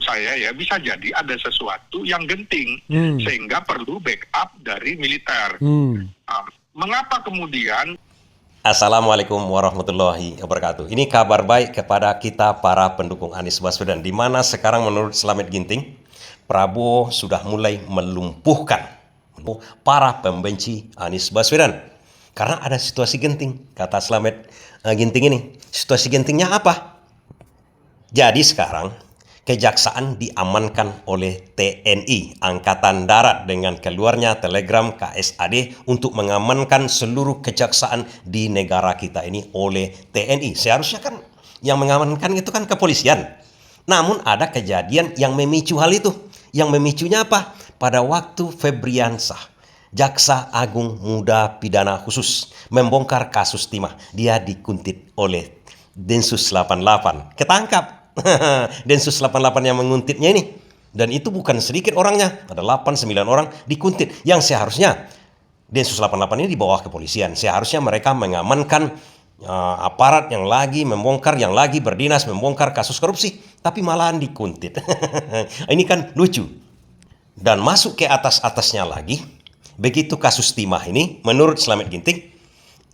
saya ya bisa jadi ada sesuatu yang genting sehingga perlu backup dari militer. Mengapa kemudian Assalamualaikum warahmatullahi wabarakatuh. Ini kabar baik kepada kita para pendukung Anies Baswedan, di mana sekarang menurut Slamet Ginting, Prabowo sudah mulai melumpuhkan para pembenci Anies Baswedan. Karena ada situasi genting, kata Slamet Ginting ini. Situasi gentingnya apa? Jadi sekarang Kejaksaan diamankan oleh TNI Angkatan Darat dengan keluarnya telegram KSAD untuk mengamankan seluruh kejaksaan di negara kita ini oleh TNI. Seharusnya kan yang mengamankan itu kan kepolisian. Namun ada kejadian yang memicu hal itu. Yang memicunya apa? Pada waktu Febriansah, Jaksa Agung Muda Pidana Khusus, membongkar kasus timah. Dia dikuntit oleh Densus 88. Ketangkap. Densus 88 yang menguntitnya ini. Dan itu bukan sedikit orangnya. Ada 8-9 orang dikuntit. Yang seharusnya Densus 88 ini di bawah kepolisian. Seharusnya mereka mengamankan aparat yang lagi membongkar, yang lagi berdinas membongkar kasus korupsi. Tapi malahan dikuntit. Ini kan lucu. Dan masuk ke atas-atasnya lagi, begitu kasus timah ini, menurut Slamet Ginting,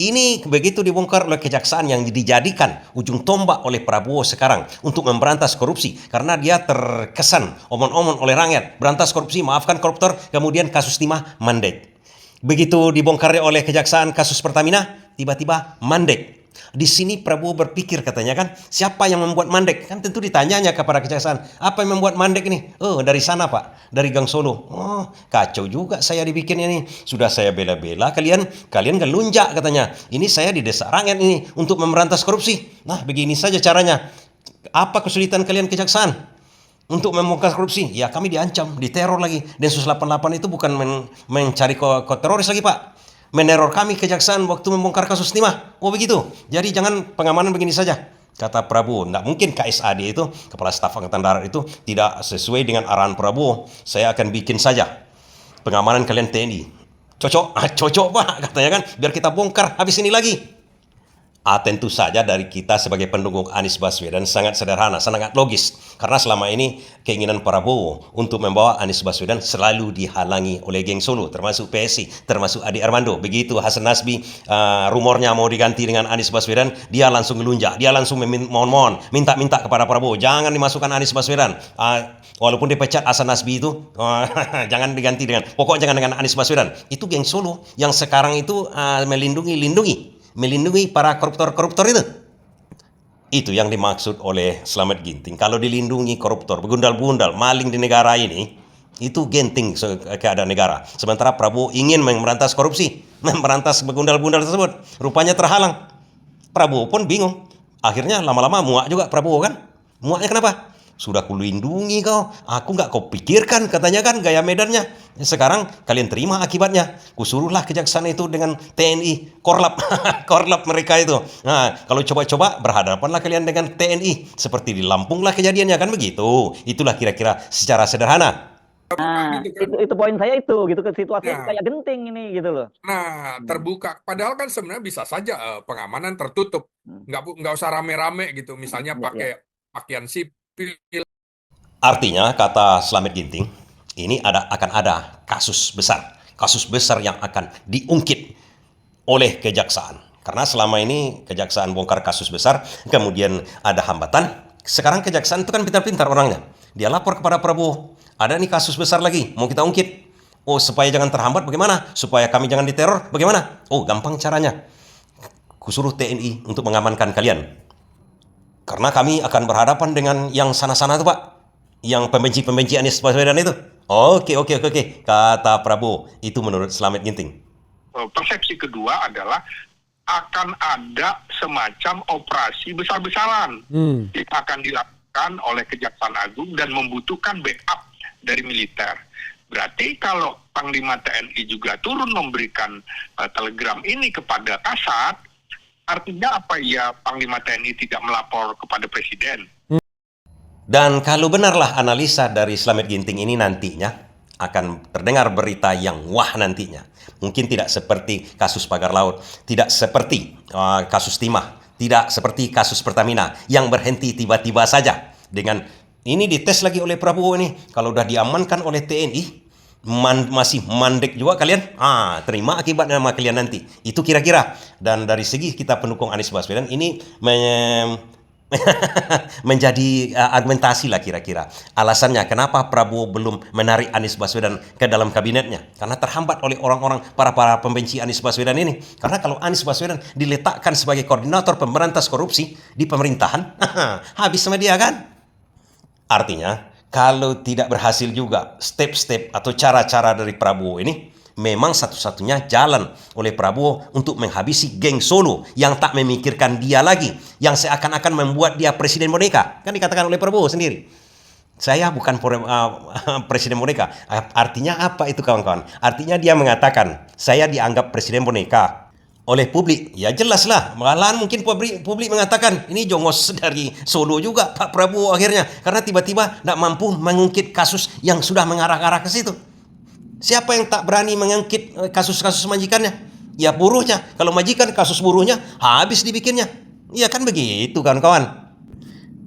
ini begitu dibongkar oleh kejaksaan yang dijadikan ujung tombak oleh Prabowo sekarang untuk memberantas korupsi. Karena dia terkesan omon-omon oleh rakyat. Berantas korupsi, maafkan koruptor, kemudian kasus timah mandek. Begitu dibongkar oleh kejaksaan kasus Pertamina, tiba-tiba mandek. Di sini Prabowo berpikir katanya kan, siapa yang membuat mandek? Kan tentu ditanyanya kepada kejaksaan, apa yang membuat mandek ini? Oh, dari sana Pak, dari Gang Solo. Oh, kacau juga saya dibikin ini. Sudah saya bela-bela, kalian gelunjak katanya. Ini saya didesak rakyat ini untuk memberantas korupsi. Nah, begini saja caranya. Apa kesulitan kalian kejaksaan untuk membongkar korupsi? Ya kami diancam, diteror lagi. Densus 88 itu bukan mencari teroris lagi Pak. Meneror kami kejaksaan waktu membongkar kasus timah. Oh begitu. Jadi jangan pengamanan begini saja. Kata Prabowo. Tidak mungkin KSAD itu, Kepala Staf Angkatan Darat itu, tidak sesuai dengan arahan Prabowo. Saya akan bikin saja pengamanan kalian TNI. Cocok? Cocok Pak katanya kan. Biar kita bongkar habis ini lagi. Tentu saja dari kita sebagai pendukung Anies Baswedan sangat sederhana, sangat logis. Karena selama ini keinginan Prabowo untuk membawa Anies Baswedan selalu dihalangi oleh geng Solo, termasuk PSI, termasuk Adi Armando. Begitu Hasan Nasbi rumornya mau diganti dengan Anies Baswedan, dia langsung ngelunjak, dia langsung mohon-mohon, minta-minta kepada Prabowo, jangan dimasukkan Anies Baswedan. Walaupun dipecat Hasan Nasbi itu, jangan diganti dengan, pokoknya jangan dengan Anies Baswedan. Itu geng Solo yang sekarang itu melindungi para koruptor-koruptor itu. Itu yang dimaksud oleh Slamet Ginting. Kalau dilindungi koruptor, begundal-gundal, maling di negara ini, itu genting keadaan negara. Sementara Prabowo ingin memberantas korupsi, memberantas begundal-gundal tersebut. Rupanya terhalang. Prabowo pun bingung. Akhirnya lama-lama muak juga Prabowo kan. Muaknya kenapa? Sudah kulindungi kau, aku nggak kau pikirkan katanya kan gaya medannya. Sekarang kalian terima akibatnya. Kusuruhlah kejaksaan itu dengan TNI, korlap, korlap mereka itu. Nah, kalau coba-coba berhadapanlah kalian dengan TNI. Seperti di Lampung lah kejadiannya kan begitu. Itulah kira-kira secara sederhana. Nah, itu poin saya itu gitu, ke situasi kayak genting ini gitu loh. Nah, terbuka. Padahal kan sebenarnya bisa saja pengamanan tertutup. Nggak usah rame-rame gitu. Misalnya pakai pakaian sipil. Artinya, kata Slamet Ginting, ini akan ada kasus besar yang akan diungkit oleh kejaksaan. Karena selama ini kejaksaan bongkar kasus besar, kemudian ada hambatan. Sekarang kejaksaan itu kan pintar-pintar orangnya. Dia lapor kepada Prabowo, ada nih kasus besar lagi, mau kita ungkit. Oh, supaya jangan terhambat bagaimana? Supaya kami jangan diteror bagaimana? Oh, gampang caranya. Kusuruh TNI untuk mengamankan kalian. Karena kami akan berhadapan dengan yang sana-sana itu Pak. Yang pembenci-pembenci Anies Baswedan itu. Oke. Kata Prabowo. Itu menurut Slamet Ginting. Persepsi kedua adalah akan ada semacam operasi besar-besaran yang akan dilakukan oleh Kejaksaan Agung dan membutuhkan backup dari militer. Berarti kalau Panglima TNI juga turun memberikan telegram ini kepada Kasat, artinya apa ya Panglima TNI tidak melapor kepada Presiden? Dan kalau benarlah analisa dari Slamet Ginting ini nantinya akan terdengar berita yang wah nantinya. Mungkin tidak seperti kasus pagar laut, tidak seperti kasus timah, tidak seperti kasus Pertamina yang berhenti tiba-tiba saja dengan Ini dites lagi oleh Prabowo ini. Kalau udah diamankan oleh TNI, masih mandek juga kalian, terima akibatnya sama kalian nanti. Itu kira-kira. Dan dari segi kita pendukung Anies Baswedan, ini menjadi argumentasi lah kira-kira. Alasannya kenapa Prabowo belum menarik Anies Baswedan ke dalam kabinetnya. Karena terhambat oleh orang-orang, para pembenci Anies Baswedan ini. Karena kalau Anies Baswedan diletakkan sebagai koordinator pemberantas korupsi di pemerintahan, habis sama dia kan? Artinya, kalau tidak berhasil juga step-step atau cara-cara dari Prabowo ini, memang satu-satunya jalan oleh Prabowo untuk menghabisi geng Solo yang tak memikirkan dia lagi, yang seakan-akan membuat dia presiden boneka. Kan dikatakan oleh Prabowo sendiri. Saya bukan presiden boneka. Artinya apa itu kawan-kawan? Artinya dia mengatakan, saya dianggap presiden boneka oleh publik. Ya jelaslah, malahan mungkin publik mengatakan ini jongos dari Solo juga Pak Prabowo akhirnya, karena tiba-tiba tidak mampu mengungkit kasus yang sudah mengarah-arah ke situ. Siapa yang tak berani mengungkit kasus-kasus majikannya? Ya buruhnya. Kalau majikan kasus buruhnya habis dibikinnya. Ya kan begitu kawan-kawan.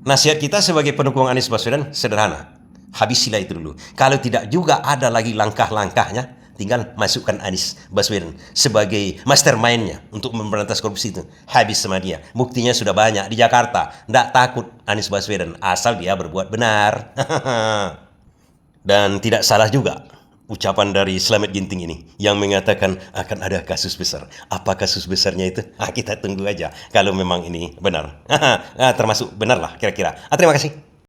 Nasihat kita sebagai pendukung Anies Baswedan sederhana. Habisilah itu dulu. Kalau tidak juga ada lagi langkah-langkahnya, tinggal masukkan Anies Baswedan sebagai mastermind-nya untuk memberantas korupsi itu. Habis sama dia. Buktinya sudah banyak di Jakarta. Tidak takut Anies Baswedan asal dia berbuat benar. Dan tidak salah juga ucapan dari Slamet Ginting ini yang mengatakan akan ada kasus besar. Apa kasus besarnya itu? Kita tunggu aja kalau memang ini benar. Termasuk benar lah kira-kira. Terima kasih.